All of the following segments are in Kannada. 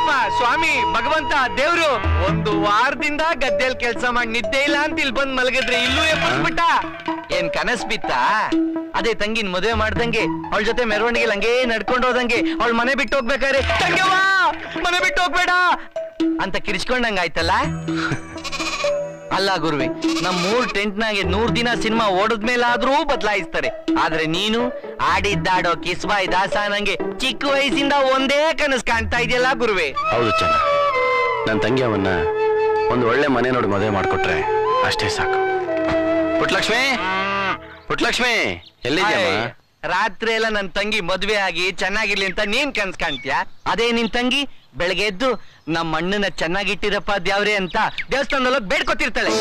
ದೇವಮ್ಮ ಸ್ವಾಮಿ ಭಗವಂತ ದೇವ್ರು ಒಂದು ವಾರದಿಂದ ಗದ್ದೆಯಲ್ಲಿ ಕೆಲಸ ಮಾಡಿ ನಿದ್ದೆ ಇಲ್ಲ ಅಂತ ಇಲ್ಲಿ ಬಂದ್ ಮಲಗಿದ್ರೆ ಇಲ್ಲೂ ಎಬ್ಬಿಸ್ಬಿಟ್ಟ. ಏನ್ ಕನಸ್ ಬಿತ್ತ? ಅದೇ ತಂಗಿನ ಮದುವೆ ಮಾಡ್ದಂಗೆ ಅವಳ ಜೊತೆ ಮೆರವಣಿಗೆ ಹಂಗೇ ನಡ್ಕೊಂಡು ಹೋದಂಗೆ ಅವಳ ಮನೆ ಬಿಟ್ಟು ಹೋಗ್ಬೇಕಾದ್ರೆ ತಂಗವ್ವ ಮನೆ ಬಿಟ್ಟು ಹೋಗ್ಬೇಡ ಅಂತ ಕಿರಿಸ್ಕೊಂಡಂಗ ಆಯ್ತಲ್ಲ. ಅಲ್ಲ ಗುರುವೆ, ನಮ್ 3 ಟೆಂಟ್ನಾಗೆ 100 ದಿನ ಸಿನಿಮಾ ಓಡದ್ಮೇಲಾದ್ರೂ ಬದಲಾಯಿಸ್ತಾರೆ. ಆದ್ರೆ ನೀನು ಆಡಿದ್ದಾಡೋ ಕಿಸ್ಬಾಯ್ ದಾಸ ನಂಗೆ ಚಿಕ್ಕ ವಯಸ್ಸಿಂದ ಒಂದೇ ಕನಸು ಕಾಣ್ತಾ ಇದೆಯಲ್ಲ ಗುರುವೆ. ಹೌದು ಚೆನ್ನ, ನನ್ನ ತಂಗಿಯವನ್ನ ಒಂದು ಒಳ್ಳೆ ಮನೆ ನೋಡಿ ಮದುವೆ ಮಾಡ್ಕೊಟ್ರೆ ಅಷ್ಟೇ ಸಾಕು. ಪುಟ್ಲಕ್ಷ್ಮಿ, ಪುಟ್ಲಕ್ಷ್ಮಿ ಎಲ್ಲಿದ್ಯಮ್ಮ? ರಾತ್ರಿ ಎಲ್ಲ ನನ್ ತಂಗಿ ಮದ್ವೆ ಆಗಿ ಚೆನ್ನಾಗಿರ್ಲಿ ಅಂತ ನೀನ್ ಕನ್ಸ್ ಕಾಣ್ತೀಯ. ಅದೇ ನಿನ್ ತಂಗಿ ಬೆಳಗ್ಗೆ ಎದ್ದು ನಮ್ಮ ಅಣ್ಣನ ಚೆನ್ನಾಗಿಟ್ಟಿರಪ್ಪ ದ್ಯಾವ್ರೆ ಅಂತ ದೇವಸ್ಥಾನದೊಳಗೆ ಬೇಡ್ಕೊತಿರ್ತಾಳೆ.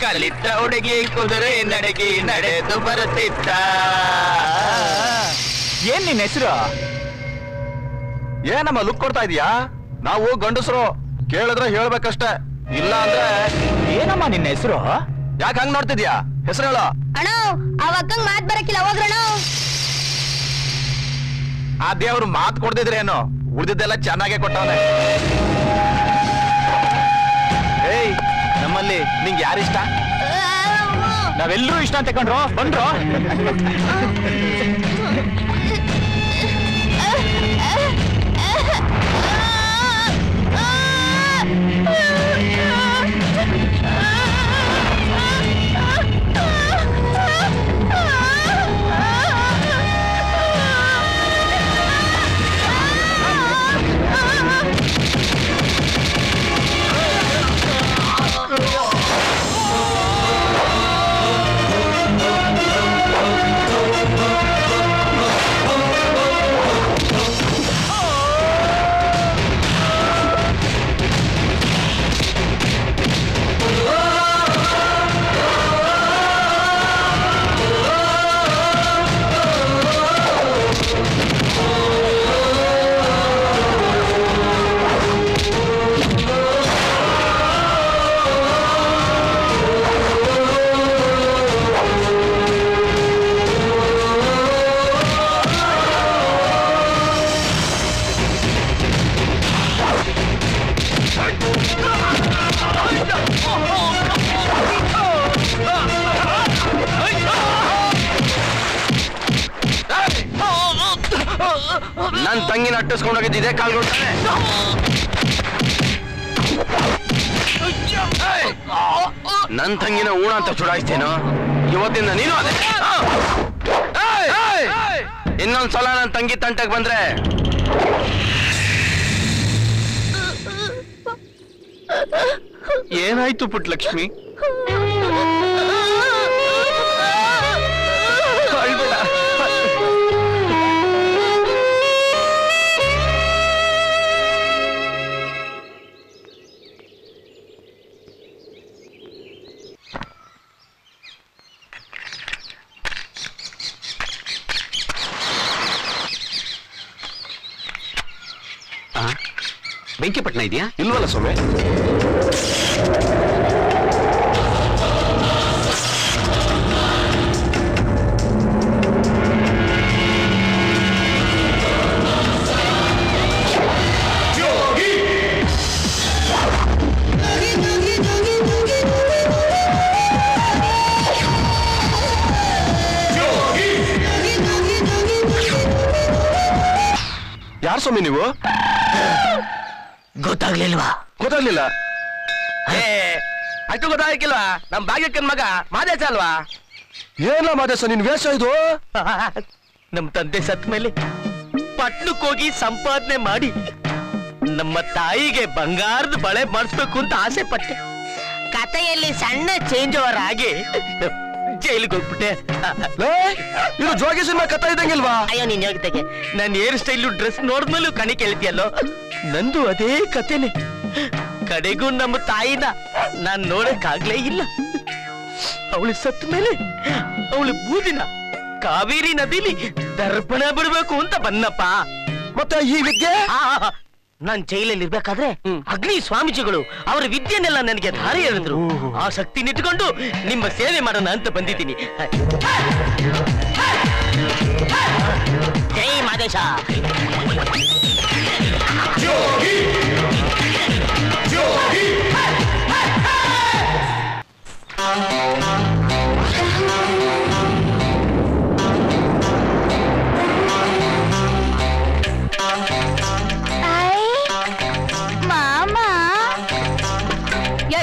ಕಲಿತ ಹುಡುಗಿ ಕುದುರೆ ನಡಗಿ ನಡೆದು ಬರುತ್ತಿದ್ದ. ಏನ್ ನಿನ್ ಹೆಸರು? ಏನಮ್ಮ ಲುಕ್ ಕೊಡ್ತಾ ಇದೀಯಾ? ನಾವು ಗಂಡಸರು ಕೇಳಿದ್ರೆ ಹೇಳ್ಬೇಕಷ್ಟೇ, ಇಲ್ಲ ಅಂದ್ರೆ ಏನಮ್ಮ ನಿನ್ನ ಹೆಸರು? ಯಾಕೆ ಹಂಗ್ ನೋಡ್ತಿದ್ಯಾ? ಹೆಸರು ಹೇಳ. ಅಣ್ಣ ಅವಕ್ಕಂಗ್ ಮಾತ್ ಬರಕಿಲ್ಲ, ಹೋಗ್ರಣ. ಆ ದೇವ್ರು ಮಾತು ಕೊಡ್ತಿದ್ರೇನು, ಉಳಿದಿದ್ದೆಲ್ಲ ಚೆನ್ನಾಗೇ ಕೊಟ್ಟವನೆ. ಏಯ್, ನಮ್ಮಲ್ಲಿ ನಿಂಗೆ ಯಾರಿಷ್ಟ? ನಾವೆಲ್ಲರೂ ಇಷ್ಟ ಅಂತ ಕಂಡ್ರು ಬಂದ್ರು. ನನ್ ತಂಗಿನ ಅಟ್ಟಿಸ್ಕೊಂಡೋಗಿದ್ದು ಇದೇ ಕಾಲ್ಗೊಳ್ತಾನೆ. ನನ್ ತಂಗಿನ ಊಣ ಅಂತ ಚುಡಾಯಿಸ್ತೇನೋ ಇವತ್ತಿಂದ ನೀನು ಅದೇ. ಇನ್ನೊಂದ್ಸಲ ನನ್ ತಂಗಿ ತಂಟಕ್ ಬಂದ್ರೆ ಏನಾಯ್ತು ಪುಟ್ಲಕ್ಷ್ಮಿ? ಬೆಂಕಿಪಟ್ಟಣ ಇದೆಯಾ? ಇಲ್ವಲ್ಲ ಸ್ವಾಮಿ. ಯಾರು ಸ್ವಾಮಿ ನೀವು? ಗೊತ್ತಾಗ್ಲಿಲ್ವಾ? ಗೊತ್ತಾಗ್ಲಿಲ್ಲ. ಅಷ್ಟು ಗೊತ್ತಾಗಿಲ್ವಾ? ನಮ್ ಭಾಗ್ಯಕ್ಕನ್ ಮಗ ಮಾದೇಶ ಅಲ್ವಾ? ಏನ ಮಾದೇಶ ನಿನ್ ವೇಷ ಇದು? ನಮ್ ತಂದೆ ಸತ್ ಮೇಲೆ ಪಟ್ನಕ್ಕೆ ಹೋಗಿ ಸಂಪಾದನೆ ಮಾಡಿ ನಮ್ಮ ತಾಯಿಗೆ ಬಂಗಾರದ ಬಳೆ ಮಾಡಿಸ್ಬೇಕು ಅಂತ ಆಸೆ ಪಟ್ಟೆ. ಕಥೆಯಲ್ಲಿ ಸಣ್ಣ ಚೇಂಜ್ ಓವರ್ ಆಗಿ ಜೈಲಿಗೆ ಹೋಗ್ಬಿಟ್ಟೆ. ಇದು ಜೋಗಿ ಸಿನಿಮಾ ಕಥೆ ಇದ್ದಂಗಿಲ್ವಾ? ಅಯ್ಯೋ ನೀನ್ ಹೋಗ್ತಾಗೆ ನನ್ ಹೇರ್ ಸ್ಟೈಲು ಡ್ರೆಸ್ ನೋಡಿದ್ಮೇಲೂ ಕಣಿ ಕೇಳ್ತಿಯಲ್ಲೋ, ನಂದು ಅದೇ ಕಥೆನೆ. ಕಡೆಗೂ ನಮ್ಮ ತಾಯಿನ ನಾನ್ ನೋಡಕ್ಕಾಗ್ಲೇ ಇಲ್ಲ. ಅವಳು ಸತ್ತ ಮೇಲೆ ಅವಳು ಬೂದಿನ ಕಾವೇರಿ ನದಿಲಿ ದರ್ಪಣ ಬಿಡ್ಬೇಕು ಅಂತ ಬನ್ನಪ್ಪ. ಮತ್ತೆ ಈ ವಿದ್ಯೆ ನಾನ್ ಜೈಲಲ್ಲಿ ಇರ್ಬೇಕಾದ್ರೆ ಅಗ್ನಿ ಸ್ವಾಮೀಜಿಗಳು ಅವರ ವಿದ್ಯೆನೆಲ್ಲ ನನಗೆ ಧಾರೆ ಹೇಳಿದ್ರು. ಆ ಶಕ್ತಿ ನಿಟ್ಕೊಂಡು ನಿಮ್ಮ ಸೇವೆ ಮಾಡೋಣ ಅಂತ ಬಂದಿದ್ದೀನಿ. ಜೈ ಮಾದೇಶ.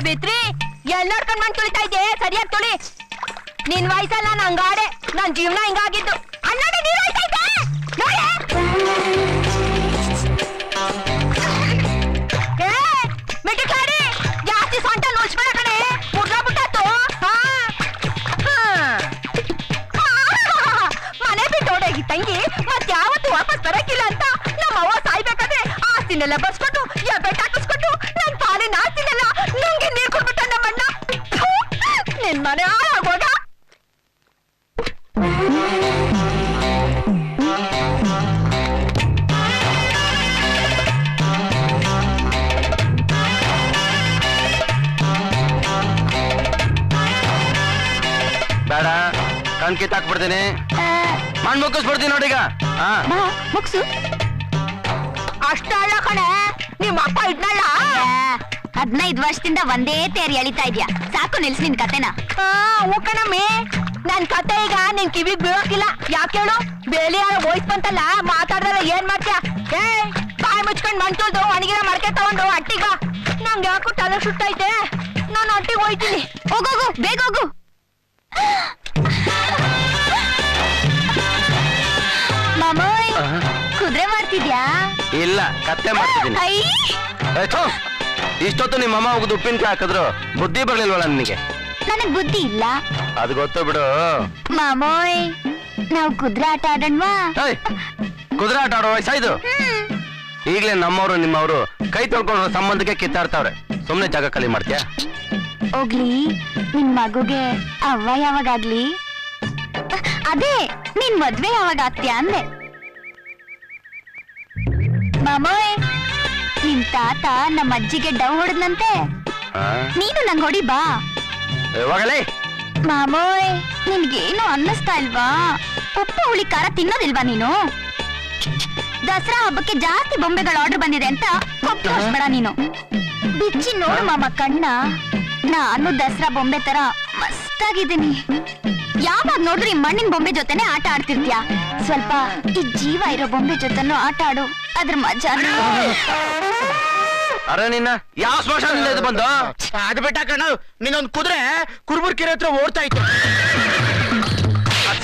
ಬಿತ್ರಿ ಎಲ್ ನೋಡ್ಕೊಂಡ್ ಮಣ್ ತುಳಿತಾ ಇದ್ದೆ, ಸರಿಯಾಗಿ ತುಳಿ. ನಿನ್ ವಯಸ್ಸಲ್ಲ ನಂಗಾಡೆ, ನನ್ ಜೀವನ ಹಿಂಗಾಗಿದ್ದು. ಅಲ್ಲೋಡಿ ನೀರ್ ಹೋಯ್ತಾ ಇದ್ದೆ ನೋಡಿ. ಮಿಟಿಕಾರಿ ಜಾಸ್ತಿ ಸೊಂಟ ನುಳ್ಸ್ಬೇಡ ಕಣೆ, ಮುಡ್ಲ ಬಿಟ್ಟಾತು. ಮನೆ ಬಿಟ್ಟು ಓಡೋಗಿ ತಂಗಿ ಮತ್ ಯಾವತ್ತು ವಾಪಸ್ ಬರಕಿಲ್ಲ ಅಂತ ನಮ್ಮ ಅವ್ವ ಸಾಯ್ಬೇಕಾದ್ರೆ ಆಸ್ತಿನೆಲ್ಲ ಬರ್ಸ್ಕೊಂಡು ಬೆಟ್ಟ ಹಾಕಿಸ್ಕೊಂಡು ನನ್ ಪಾಲಿನ ಆಸ್ತಿನೆಲ್ಲ ನಂಗೆ ನೀರ್ ಕೊಡ್ಬಿಟ್ಟ ನಮ್ಮಣ್ಣ. ನಿನ್ ಮನೆ ಹಾಳಾಗೋಗ. ಬೇಡ, ಕಣ್ ಕಿತ್ತಾಕ್ಬಿಡ್ತೀನಿ, ಮಣ್ಣು ಮುಗಿಸ್ಬಿಡ್ತೀನಿ ನೋಡೀಗ. ಮುಗ್ಸು. ಅಷ್ಟಲ್ಲ ಕಣೆ, ನಿಮ್ಮ ಅಪ್ಪ ಇದ್ನಲ್ಲ 15 ವರ್ಷದಿಂದ ಒಂದೇ ತೇರಿ ಎಳಿತಾ ಇದ್ಯಾ. ಸಾಕು ನಿಲ್ಸ್ ನಿನ್ ಕತೆನ. ಕಣಮ್ಮಿ, ನನ್ ಕತೆ ಈಗ ನಿನ್ ಕಿವಿಗ್ ಬೀಳೋಕಿಲ್ಲ. ಯಾಕೆ ಹೇಳು? ಬೇಲಿ ಯಾರು ವಯಸ್ ಬಂತಲ್ಲ, ಮಾತಾಡ್ದಲ್ಲ ಏನ್ ಮಾಡ್ತೀಯ? ಬಾಯಿ ಮುಚ್ಕೊಂಡ್ ಮಣ್ ತುಳ್ದು ಒಣಗಿನ ಮಡಕೆ ತಗೊಂಡು ಅಟ್ಟಿಗ. ನಂಗೆ ಯಾಕೋ ತಲೆ ಸುಟ್ಟೈತೆ, ನಾನು ಅಟ್ಟಿಗೆ ಹೋಯ್ತೀನಿ. ಹೋಗೋಗು, ಬೇಗ ಹೋಗು. ಮಾಮೋಯ್, ಕುದುರೆ ಮಾಡ್ತಿದ್ಯಾ? ಇಲ್ಲ, ಕತ್ತೆ ಮಾಡ್ತಿದ್ದೀನಿ. ಇಷ್ಟೊತ್ತು ನಿಮ್ಮ ಅಮ್ಮ ಹೋಗುದು ಉಪ್ಪಿನಕಾಯಿ ಹಾಕಿದ್ರು ಬುದ್ಧಿ ಬರ್ಲಿಲ್ವಲ್ಲ ನಿನಗೆ? ನನಗ್ ಬುದ್ಧಿ ಇಲ್ಲ. ಅದು ಗೊತ್ತು ಬಿಡು. ಮಾಮೋಯ್, ನಾವು ಕುದುರೆ ಆಟ ಆಡೋಣವಾ? ಕುದುರೆ ಆಟ ಆಡೋ ವಯಸ್ಸಾಯ್ತು. ಈಗ್ಲೇ ನಮ್ಮವ್ರು ನಿಮ್ಮವ್ರು ಕೈ ತೊಳ್ಕೊಂಡ್ರ ಸಂಬಂಧಕ್ಕೆ ಕಿತ್ತಾಡ್ತಾವ್ರೆ. ಸುಮ್ನೆ ಜಾಗ ಖಾಲಿ ಮಾಡ್ತೀಯಾ? ಹೋಗ್ಲಿ, ನಿನ್ ಮಗುಗೆ ಅವ್ವ ಯಾವಾಗಾಗ್ಲಿ? ಅದೇ ನಿನ್ ಮದ್ವೆ ಯಾವಾಗ ಆಗ್ತೀಯಾ ಅಂದೆ. ಮಾಮೋಯ್, ನಿನ್ ತಾತ ನಮ್ಮ ಅಜ್ಜಿಗೆ ಡವ್ ಹೊಡೆದ್ನಂತೆ. ನೀನು ನಂಗ್ ಹೊಡಿ ಬಾ. ಮಾಮೋಯ್, ನಿನ್ಗೇನು ಅನ್ನಿಸ್ತಾ ಇಲ್ವಾ? ಉಪ್ಪು ಹುಳಿ ಖಾರ ತಿನ್ನೋದಿಲ್ವಾ ನೀನು? ದಸರಾ ಹಬ್ಬಕ್ಕೆ ಜಾಸ್ತಿ ಬೊಂಬೆಗಳ ಆರ್ಡರ್ ಬಂದಿದೆ ಅಂತ ಕೊಪ್ಪಿಸ್ಬೇಡ ನೀನು. ಬಿಚ್ಚಿ ನೋಡು ಮಾಮ ಕಣ್ಣ. ನಾನು ದಸರಾ ಬೊಂಬೆ ತರ ಮಸ್ತಾಗಿದ್ದೀನಿ. ಯಾವಾಗ ನೋಡ್ರಿ ಮಣ್ಣಿನ ಬೊಂಬೆ ಜೊತೆನೆ ಆಟ ಆಡ್ತಿರ್ತೀಯ. ಸ್ವಲ್ಪ ಈ ಜೀವ ಇರೋ ಬೊಂಬೆ ಜೊತೆನೂ ಆಟ ಆಡು, ಅದ್ರ ಮಜಾ. ಅರೆ ನಿನ್ನ ಯಾವ ಸ್ಮಶಾನದಿಂದ ಇದು ಬಂದು? ಅದು ಬಿಟ್ಟ ಕಣ, ನಿನ್ನೊಂದು ಕುದುರೆ ಕುರುಬುರ್ಕೆರೆ ಹತ್ರ ಓಡ್ತಾ ಇತ್ತು.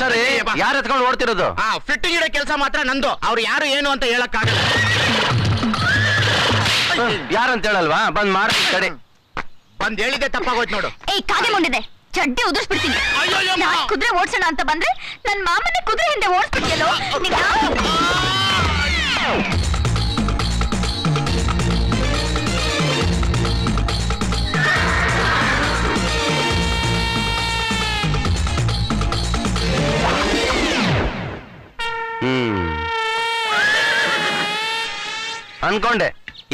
ಸರಿ, ಯಾರು ಎತ್ಕೊಂಡು ಓಡ್ತಿರೋದು? ಫಿಟ್ಟಿಂಗ್ ಇಡೋ ಕೆಲಸ ಮಾತ್ರ ನಂದು. ಅವ್ರು ಯಾರು ಏನು ಅಂತ ಹೇಳಕ್ಕಾಗಲ್ಲ. ಯಾರಂತ ಹೇಳಲ್ವಾ? ಬಂದ್ ಮಾಡ್ತೀನಿ ಕಡೆ. ಬಂದ್ ಹೇಳಿದ್ದೆ ತಪ್ಪಾಗೋಯ್ತು ನೋಡು. ಏಯ್ ಕಾಗೆ ಮುಂಡಿದೆ, ಚಡ್ಡಿ ಉದುರ್ಸ್ಬಿಡ್ತೀನಿ. ಕುದುರೆ ಓಡ್ಸೋಣ ಅಂತ ಬಂದ್ರೆ ನನ್ ಮಾಮನ ಕುದುರೆ ಹಿಂದೆ ಓಡಿಸ್ಬಿಟ್ಟಿಯಲ್ಲೋ. ಅನ್ಕೊಂಡೆ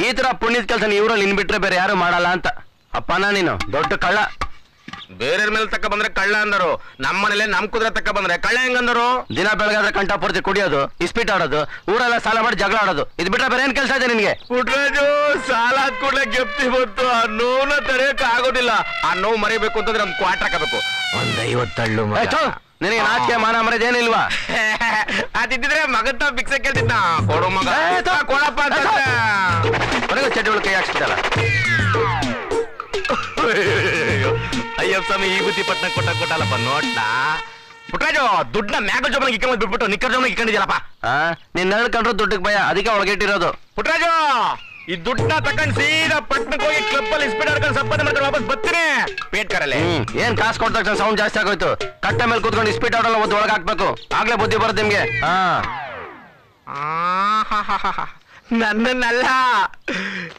ಈ ತರ ಪುಣ್ಯದ ಕೆಲಸ ಇವ್ರಲ್ಲಿ ಇನ್ಬಿಟ್ರೆ ಬೇರೆ ಯಾರು ಮಾಡಲ್ಲ ಅಂತ. ಅಪ್ಪನ ನೀನು ದೊಡ್ಡ ಕಳ್ಳ. ಬೇರೆಯವ್ರ ಮೇಲೆ ತಕ್ಕ ಬಂದ್ರೆ ಕಳ್ಳ ಅಂದರು, ನಮ್ಮ ಮನೇಲೆ ನಮ್ ಕುದುರೆ ತಕ್ಕ ಬಂದ್ರೆ ಕಳ್ಳ ಹೆಂಗಂದರು? ದಿನ ಬೆಳಗಾದ್ರೆ ಕಂಠ ಪೂರ್ತಿ ಕುಡಿಯೋದು, ಇಸ್ಪೀಟ್ ಆಡೋದು, ಊರೆಲ್ಲ ಸಾಲ ಮಾಡಿ ಜಗಳ ಆಡೋದು, ಇದು ಬಿಟ್ರೆ ಬೇರೆ ಏನ್ ಕೆಲಸ ಇದೆ ನಿನ್ಗೆ? ಪುಟ್ರಾಜು, ಸಾಲ ಕೂಡಲೇ ಗೆಪ್ತಿ ಬಂತು. ಆ ನೋವನ್ನ ತಡೆಯಕ್ ಆಗೋದಿಲ್ಲ. ಆ ನೋವು ಮರಿಬೇಕು ಅಂತಂದ್ರೆ ನಮ್ ಕ್ವಾಟ್ ಹಾಕಬೇಕು. 150 ತಳ್ಳು. ನಿನಗೆ ನಾಚಿಕೆ ಮಾನ ಮರ್ಯಾದೆ ಏನಿಲ್ವಾ? ಅದಿದ್ರೆ ಮಗನ್ ತಾವ್ ಭಿಕ್ಷೆ ಕೇಳ್ತಿದ್ದ. ಕೊಡು ಮಗ, ಕೊಡಪ್ಪ ಅಂತ ಚಡ್ಡಿ ಒಳಗೆ ಕೈ ಹಾಕ್ಸ್ಬಿಟ್ಟಲ್ಲ. ಅಯ್ಯಪ್ಪ ಸ್ವಾಮಿ, ಈ ಬುದ್ಧಿ ಪಟ್ನ ಕೊಟ್ಟಲ್ಲಪ್ಪ ನೋಟ್ನ. ಪುಟ್ರಾಜು, ದುಡ್ಡನ್ನ ಮ್ಯಾಗ ಜೋಬನಿಗೆ ಇಕ್ಕೊಂಡ್ ಬಿಟ್ಬಿಟ್ಟು ನಿಕ್ಕರ್ ಜೋಬನಿಗೆ ಇಕ್ಕೊಂಡಿದ್ಯಲ್ಲಪ್ಪ. ನೀನ್ ನಡ್ಕೊಂಡ್ರು ದುಡ್ಡಿಗೆ ಭಯ, ಅದಕ್ಕೆ ಒಳಗೆ ಇಟ್ಟಿರೋದು. ಪುಟ್ರಾಜು, ಈ ದುಡ್ಡನ್ನ ತಕೊಂಡ್ ಸೀದಾ ಪಟ್ಟಣಕ್ಕೆ ಹೋಗಿ ಕ್ಲಬ್ ಅಲ್ಲಿ ಸ್ಪೀಡ್ ಆಡ್ಕೊಂಡು ಸಂಪಾದನೆ ಮಾಡ್ಕೊಂಡು ವಾಪಸ್ ಬರ್ತೀನಿ. ಪೇಟ್ ಕಾರಲ್ಲಿ ಏನ್ ಕಾಸು ಕೊಟ್ಟ ತಕ್ಷಣ ಸೌಂಡ್ ಜಾಸ್ತಿ ಆಗೋಯ್ತು. ಕಟ್ಟೆ ಮೇಲೆ ಕೂತ್ಕೊಂಡು ಸ್ಪೀಡ್ ಆಡಲ್ಲ, ಒಂದು ಒಳಗೆ ಹಾಕ್ಬೇಕು. ಆಗ್ಲೇ ಬುದ್ಧಿ ಬರುತ್ತೆ ನಿಮ್ಗೆ. ನನ್ನನ್ನಲ್ಲ,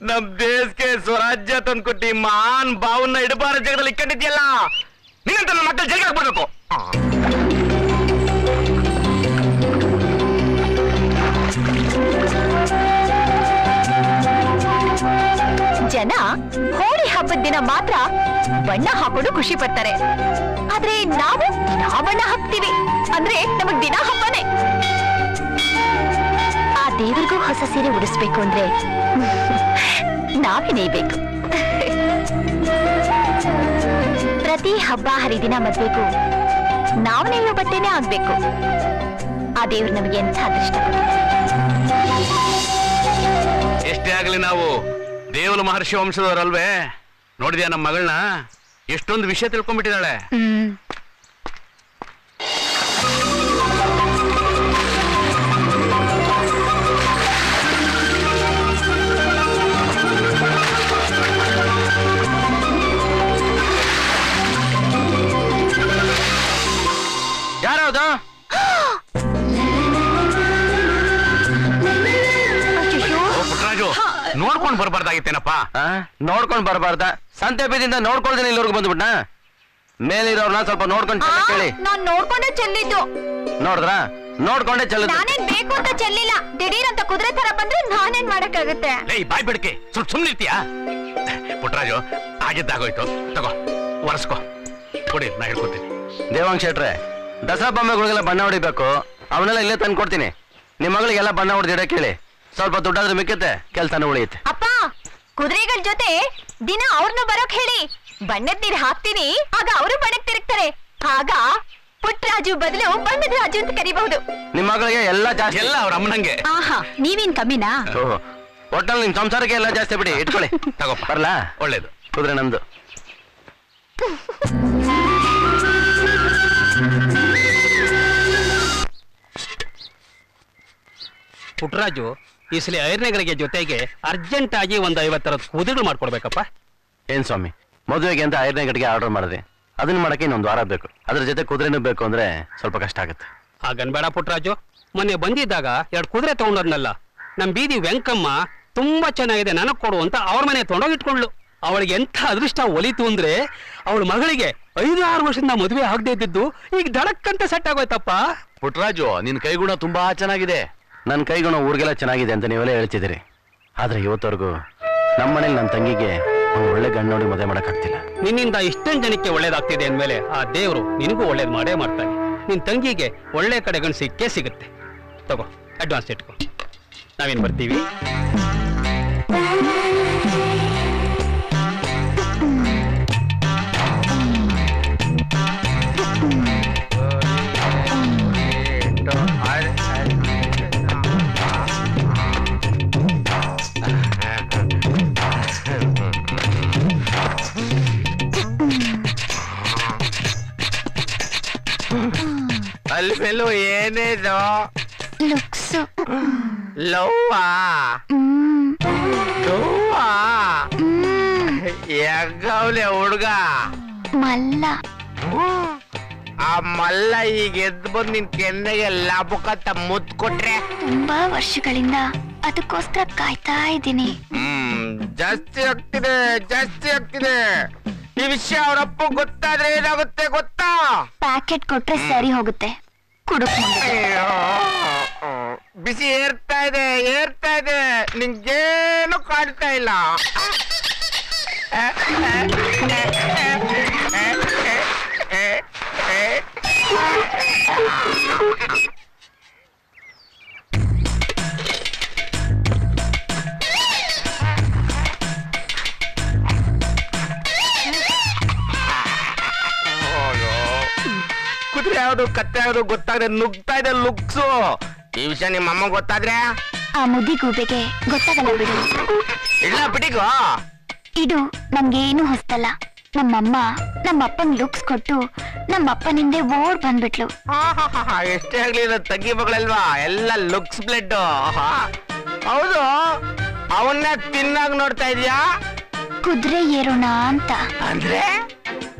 ನಮ್ ದೇಶಕ್ಕೆ ಸ್ವರಾಜ್ಯ ತಂದ್ಕೊಟ್ಟಿ ಮಾನ್ ಬಾವನ್ನ ಇಡಬಾರ ಜಾಗದಲ್ಲಿ ಇಕ್ಕೊಂಡಿದ್ಯಲ್ಲ, ನಿನ್ನಂತ ನನ್ನ ಮಕ್ಕಳು ಜೈಲಿಗೆ ಹಾಕ್ಬಿಡ್ಬೇಕು. ಜನ ಹೋಳಿ ಹಬ್ಬದ ದಿನ ಮಾತ್ರ ಬಣ್ಣ ಹಾಕೊಂಡು ಖುಷಿ ಪಡ್ತಾರೆ, ಆದ್ರೆ ನಾವು ಬಣ್ಣ ಹಾಕ್ತೀವಿ ಅಂದ್ರೆ ನಮಗ್ ದಿನ ಹಬ್ಬನೇ. ಆ ದೇವರಿಗೂ ಹೊಸ ಸೀರೆ ಉಡಿಸ್ಬೇಕು ಅಂದ್ರೆ ನಾವೇ ನೇಯ್ಬೇಕು. ಪ್ರತಿ ಹಬ್ಬ ಹರಿದಿನ ಮದ್ವೆಗೂ ನಾವು ನೇಯೋ ಬಟ್ಟೆನೇ ಆಗ್ಬೇಕು. ಆ ದೇವ್ರು ನಮಗೆ ಎಂಥ ಅದೃಷ್ಟ. ಎಷ್ಟೇ ಆಗ್ಲಿ ನಾವು ದೇವಲ ಮಹರ್ಷಿ ವಂಶದವರಲ್ವೇ? ನೋಡಿದ್ಯಾ ನಮ್ಮ ಮಗಳನ್ನ ಎಷ್ಟೊಂದು ವಿಷಯ ತಿಳ್ಕೊಂಡ್ಬಿಟ್ಟಿದ್ದಾಳೆ. ಯಾರದು? ಪುಟ್ಟರಾಜು, ನೋಡ್ಕೊಂಡ್ ಬರ್ಬಾರ್ದಾಗಿತ್ತೇನಪ್ಪ? ನೋಡ್ಕೊಂಡ್ ಬರಬಾರ್ದ? ಸಂತೆ ಬೀದಿಂದ ನೋಡ್ಕೊಳ್ದೇನೆ ಇಲ್ಲಿವರೆಗೂ ಬಂದ್ಬಿಟ್ನಾ? ಮೇಲಿರೋರ್ನ ಸ್ವಲ್ಪ ನೋಡ್ಕೊಂಡ್ ಕೇಳಿ. ನಾನ್ ನೋಡ್ಕೊಂಡೆ ಚೆಲ್ಲಿದ್ದು. ನೋಡಿದ್ರ? ನೋಡ್ಕೊಂಡೆ ಚೆಲ್ಲ. ನಾನೇನ್ ಬೇಕು ಅಂತ ಚೆಲ್ಲಿಲ್ಲ. ದಿಢೀರ್ ಅಂತ ಕುದುರೆ ತರ ಬಂದ್ರೆ ನಾನೇನ್ ಮಾಡಕ್ಕಾಗುತ್ತೆ? ಬಾಯ್ ಬಿಡ್ಕೆ, ಸ್ವಲ್ಪ ಸುಮ್ಮನೆ ಇರ್ತೀಯಾ? ಪುಟ್ಟರಾಜು, ಆಗಿದ್ದಾಗೋಯ್ತು, ತಗೋ ಒರೆಸ್ಕೋ, ಕೊಡಿ, ನಾ ಹೇಳ್ಕೊತೀನಿ. ದೇವಾಂಗ್ ಶೆಟ್ರೆ, ದಸರಾ ಬೊಮ್ಮೆಗಳಿಗೆಲ್ಲ ಬಣ್ಣ ಹೊಡಿಬೇಕು, ಅವನ್ನೆಲ್ಲ ಇಲ್ಲೇ ತಂದು ಕೊಡ್ತೀನಿ. ನಿಮ್ಮ ಮಗಳಿಗೆಲ್ಲ ಬಣ್ಣ ಹೊಡೆದಿಡ ಕೇಳಿ, ಸ್ವಲ್ಪ ದುಡ್ಡಾದ್ರೂ ಮಿಕ್ಕತ್ತೆ, ಕೆಲ್ಸನೂ ಉಳಿಯುತ್ತೆ. ಅಪ್ಪ, ಕುದುರೆಗಳ ಜೊತೆ ದಿನ ಅವ್ರನ್ನು ಬರೋಕ್ ಹೇಳಿ. ಬಣ್ಣದ ನೀರ್ ಹಾಕ್ತೀನಿ, ಆಗ ಅವರು ಬಣ್ಣಕ್ ತಿರುಗ್ತಾರೆ. ಆಗ ಪುಟ್ಟರಾಜು ಬದಲು ಬಣ್ಣದ ರಾಜು ಅಂತ ಕರಿಬಹುದು. ನಿಮ್ಮ ಮಗಳಿಗೆ ಎಲ್ಲ ಜಾಸ್ತಿ. ಎಲ್ಲ ಅವ್ರ ಅಮ್ಮನಂಗೆ. ಆಹಾ, ನೀವೇನ್ ಕಮ್ಮಿನಾ? ಒಟ್ಟಲ್ಲಿ ನಿಮ್ ಸಂಸಾರಕ್ಕೆ ಎಲ್ಲ ಜಾಸ್ತಿ ಬಿಡಿ, ಇಟ್ಕೊಳ್ಳಿ. ತಗೋಪ್ಪ, ಬರ್ಲಾ? ಒಳ್ಳೇದು. ಕುದುರೆ ನಮ್ದು. ಪುಟ್ಟರಾಜು, ಈ ಸಲ ಐರನೆಗಳಿಗೆ ಜೊತೆಗೆ ಅರ್ಜೆಂಟ್ ಆಗಿ ಒಂದು 50 ತರದ ಕುದುರೆಗಳು ಮಾಡ್ಕೊಡ್ಬೇಕಪ್ಪ. ಏನ್ ಸ್ವಾಮಿ, ಮದುವೆಗೆ ಅಂತ 5ನೇ ಗಂಟೆಗೆ ಆರ್ಡರ್ ಮಾಡಿದೆ. ಅದನ್ನ ಮಾಡಕ್ಕೆ ಇನ್ನೊಂದು ವಾರ ಬೇಕು. ಅದ್ರ ಜೊತೆ ಕುದುರೆನೂ ಬೇಕು ಅಂದ್ರೆ ಸ್ವಲ್ಪ ಕಷ್ಟ ಆಗುತ್ತೆ. ಹಾಗನ್ಬೇಡ ಪುಟ್ಟರಾಜು, ಮೊನ್ನೆ ಬಂದಿದ್ದಾಗ 2 ಕುದುರೆ ತಗೊಂಡೋದ್ನಲ್ಲ, ನಮ್ ಬೀದಿ ವೆಂಕಮ್ಮ ತುಂಬಾ ಚೆನ್ನಾಗಿದೆ, ನನಗ್ ಕೊಡು ಅಂತ ಅವ್ರ ಮನೆ ತಗೊಂಡೋಗಿ ಇಟ್ಕೊಂಡ್ಲು. ಅವಳಿಗೆ ಎಂಥ ಅದೃಷ್ಟ ಒಲಿತು ಅಂದ್ರೆ, ಅವಳ ಮಗಳಿಗೆ 5-6 ವರ್ಷದಿಂದ ಮದುವೆ ಆಗದೆ ಇದ್ದಿದ್ದು ಈಗ ದಡಕ್ಕಂತ ಸೆಟ್ ಆಗೋಯ್ತಪ್ಪ. ಪುಟ್ಟರಾಜು, ನಿನ್ ಕೈಗುಣ ತುಂಬಾ ಚೆನ್ನಾಗಿದೆ. ನನ್ನ ಕೈಗುಣ ಊರಿಗೆಲ್ಲ ಚೆನ್ನಾಗಿದೆ ಅಂತ ನೀವೆಲ್ಲ ಹೇಳ್ತಿದ್ದೀರಿ. ಆದ್ರೆ ಇವತ್ತವರೆಗೂ ನಮ್ಮ ಮನೇಲಿ ನನ್ನ ತಂಗಿಗೆ ಒಂದು ಒಳ್ಳೆ ಗಂಡು ನೋಡಿ ಮದುವೆ ಮಾಡಕ್ಕಾಗ್ತಿಲ್ಲ. ನಿನ್ನಿಂದ ಇಷ್ಟೊಂದು ಜನಕ್ಕೆ ಒಳ್ಳೇದಾಗ್ತಿದೆ ಅಂದ್ಮೇಲೆ ಆ ದೇವ್ರು ನಿನಗೂ ಒಳ್ಳೇದ್ ಮಾಡೇ ಮಾಡ್ತಾನೆ. ನಿನ್ ತಂಗಿಗೆ ಒಳ್ಳೆ ಕಡೆ ಗಂಡು ಸಿಕ್ಕೇ ಸಿಗುತ್ತೆ. ತಗೋ, ಅಡ್ವಾನ್ಸ್ ಇಟ್ಕೊ, ನಾವೇನ್ ಬರ್ತೀವಿ. ಅಲ್ಲಿ ಮೇಲೂ ಏನೇದು ಲುಕ್ಸು. ಲವ್ವಾ ಲವ್ವಾ ಹೆಂಗವ್ಲೆ ಹುಡ್ಗ ಮಲ್ಲ. ಆ ಮಲ್ಲ ಈಗ ಎದ್ದು ಬಂದು ನಿನ್ ಕೆನ್ನೆಗೆ ಲಾಭಕ್ಕಂತ ಮುತ್ತು ಕೊಟ್ರೆ ತುಂಬಾ ವರ್ಷಗಳಿಂದ ಅದಕ್ಕೋಸ್ಕರ ಕಾಯ್ತಾ ಇದ್ದೀನಿ. ಜಾಸ್ತಿ ಆಗ್ತಿದೆ, ಜಾಸ್ತಿ ಆಗ್ತಿದೆ. ಈ ವಿಷಯ ಅವರಪ್ಪ ಗೊತ್ತಾದ್ರೆ ಏನಾಗುತ್ತೆ ಗೊತ್ತಾ? ಪ್ಯಾಕೆಟ್ ಕೊಟ್ರೆ ಸರಿ ಹೋಗುತ್ತೆ. ಕುಡುಕ್ ಬಿಸಿ ಏರ್ತಾ ಇದೆ, ಏರ್ತಾ ಇದೆ, ನಿಂಗೇನು ಕಾಡ್ತಾ ಇಲ್ಲ. ಕುದುರೆ ಯಾವ್ದು ಕತ್ತೆ ಯಾವ್ದು ಗೊತ್ತಾದ್ರೆ ನುಗ್ತಾ ಇದೆ ಲುಕ್ಸು. ಈ ವಿಷಯ ನಿಮ್ಮ ಅಮ್ಮ ಗೊತ್ತಾದ್ರೆ ಆ ಮುದ್ದಿ ಗೂಬೆಗೆ ಗೊತ್ತಾಗಲ್ಲ ಬಿಡು. ಇಲ್ಲ ಬಿಟ್ಟಿಗೋ, ಇದು ನಮ್ಗೇನು ಹೊಸ್ತಲ್ಲ. ನಮ್ಮಮ್ಮ ನಮ್ಮಪ್ಪನ್ ಲುಕ್ಸ್ ಕೊಟ್ಟು ನಮ್ಮಪ್ಪನಿಂದೆ ಓಡ್ ಬಂದ್ಬಿಟ್ಲು. ಎಷ್ಟೇ ಆಗ್ಲಿ ತಂಗಿ ಮಗಳಲ್ವಾ, ಎಲ್ಲ ಲುಕ್ಸ್ ಬ್ಲಡ್. ಹೌದು, ಅವನ್ನ ತಿನ್ನಾಗ ನೋಡ್ತಾ ಇದೀಯಾ? ಕುದುರೆ ಏರೋಣ ಅಂತ. ಅಂದ್ರೆ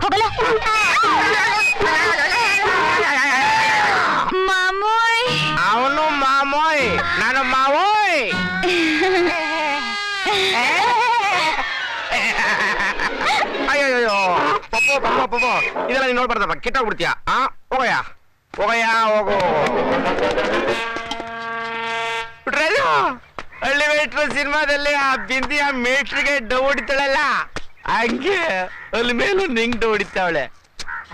ಹೋಗಲ್ಲ ಮಾಮೋಯ್. ಅವನು ಮಾಮೋಯ್, ನಾನು ಮಾವೋಯ್. ಅಯ್ಯೋ ಪಪ್ಪು ಇದೆಲ್ಲ ನೀನ್ ನೋಡ್ಬಾರ್ದಪ್ಪ ಕೆಟ್ಟೋಗ್ಬಿಡ್ತೀಯ ಹೋಗಯ್ಯ ಹೋಗು ಹಳ್ಳಿ ಮೇಟ್ರು ಸಿನಿಮಾದಲ್ಲಿ ಆ ಬಿಂದಿಯ ಮೇಟ್ರಿಗೆ ಡೌ ಹೊಡಿತಾಳಲ್ಲ ಹಂಗೆ ಅಲ್ಲಿ ಮೇಲೂ ನಿಂಗ್ ಡೌ ಹೊಡಿತಾವಳೆ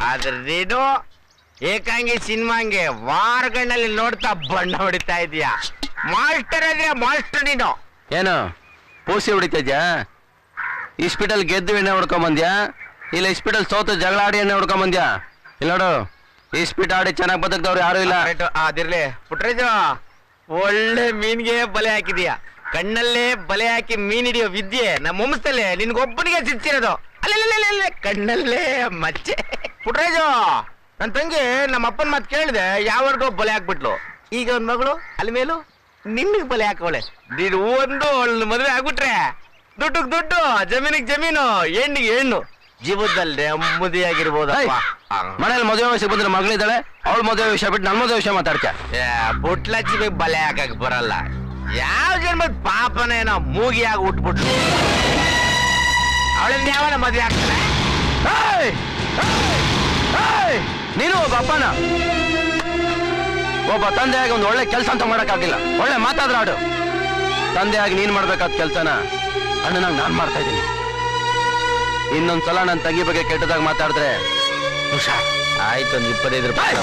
ಆದ್ರೆ ನೀನು ಏಕಾಂಗಿ ಸಿನಿಮಾಂಗೆ ವಾರಗಣ್ಣಲ್ಲಿ ನೋಡ್ತಾ ಬಣ್ಣ ಹೊಡಿತಾ ಇದೀಯ ಮಾಸ್ಟರ್ ಅಂದ್ರೆ ಮಾಸ್ಟರ್ ನೀನು ಏನು ಪೂಸಿ ಹೊಡಿತಾ ಇದ್ಯಾ ಇಸ್ಪಿಟಲ್ ಗೆದ್ದು ಎಣ್ಣೆ ಹೊಡ್ಕೊಂಬಂದ್ಯಾ ಇಲ್ಲ ಇಸ್ಪಿಟಲ್ ಸೋತು ಜಗಳ ಆಡಿ ಎಣ್ಣೆ ಹೊಡ್ಕೊಂಬಂದ್ಯಾ ಇಲ್ಲ ನೋಡು ಇಸ್ಪಿಟ್ ಆಡಿ ಚೆನ್ನಾಗಿ ಬದುಕ್ದವ್ರು ಯಾರು ಇಲ್ಲ ಅದಿರ್ಲಿ ಪುಟ್ರೇಜು ಒಳ್ಳೆ ಮೀನ್ಗೆ ಬಲೆ ಹಾಕಿದೀಯ ಕಣ್ಣಲ್ಲೇ ಬಲೆ ಹಾಕಿ ಮೀನ್ ಹಿಡಿಯೋ ವಿದ್ಯೆ ನಮ್ಮ ವಂಶದಲ್ಲೇ ನಿನ್ಗೊಬ್ಬನಿಗೆ ಸಿಕ್ಕಿರೋದು ಅಲ್ಲೇ ಕಣ್ಣಲ್ಲೇ ಮಚ್ಚೆ ಪುಟ್ರೇಜು ನನ್ ತಂಗಿ ನಮ್ಮ ಅಪ್ಪನ ಮಾತು ಕೇಳಿದೆ ಯಾವರ್ಗೋ ಬಲೆ ಹಾಕ್ಬಿಟ್ಲು ಈಗ ಒಂದ್ ಮಗಳು ಅಲ್ಲಿ ಮೇಲೂ ನಿನ್ಗೆ ಬಲೆ ಹಾಕವಳೆ ನೀನು ಒಂದು ಮದುವೆ ಆಗ್ಬಿಟ್ರೆ ದುಡ್ಡು ಜಮೀನಿಗೆ ಜಮೀನು ಹೆಣ್ಣಿಗೆ ಹೆಣ್ಣು ಜೀವನದಲ್ಲಿ ನೆಮ್ಮದಿಯಾಗಿರ್ಬೋದಪ್ಪ ಮನೇಲಿ ಮದುವೆ ವಿಷಯ ಬಂದ್ರೆ ಮಗಳಿದ್ದಾಳೆ ಅವಳ ಮದುವೆ ವಿಷಯ ಬಿಟ್ಟು ನನ್ನ ಮದುವೆ ವಿಷಯ ಮಾತಾಡ್ಕ ಬುಟ್ಲಚ್ಚಿ ಬಲೆ ಹಾಕಕ್ ಬರಲ್ಲ ಯಾವ ಜನ್ಮದ ಪಾಪನೇನೋ ಮೂಗಿಯಾಗಿ ಉಟ್ಬಿಟ್ಲು ಅವಳಿಂದ ಯಾವನ ಮದುವೆ ಆಗ್ತಾನೆ ನೀನು ಒಬ್ಬ ಅಪ್ಪನ ಒಬ್ಬ ತಂದೆಯಾಗಿ ಒಂದು ಒಳ್ಳೆ ಕೆಲಸ ಅಂತ ಮಾಡಕ್ಕಾಗಿಲ್ಲ ಒಳ್ಳೆ ಮಾತಾದ್ರ ಆಡು ತಂದೆಯಾಗಿ ನೀನ್ ಮಾಡ್ಬೇಕಾದ ಕೆಲಸನ ಅಣ್ಣನಾಗ ನಾನ್ ಮಾಡ್ತಾ ಇದ್ದೀನಿ ಇನ್ನೊಂದ್ಸಲ ನನ್ನ ತಂಗಿ ಬಗ್ಗೆ ಕೆಟ್ಟದಾಗ ಮಾತಾಡಿದ್ರೆ ಹುಷಾರ್ ಆಯ್ತು ಒಂದು 25 ರೂಪಾಯಿ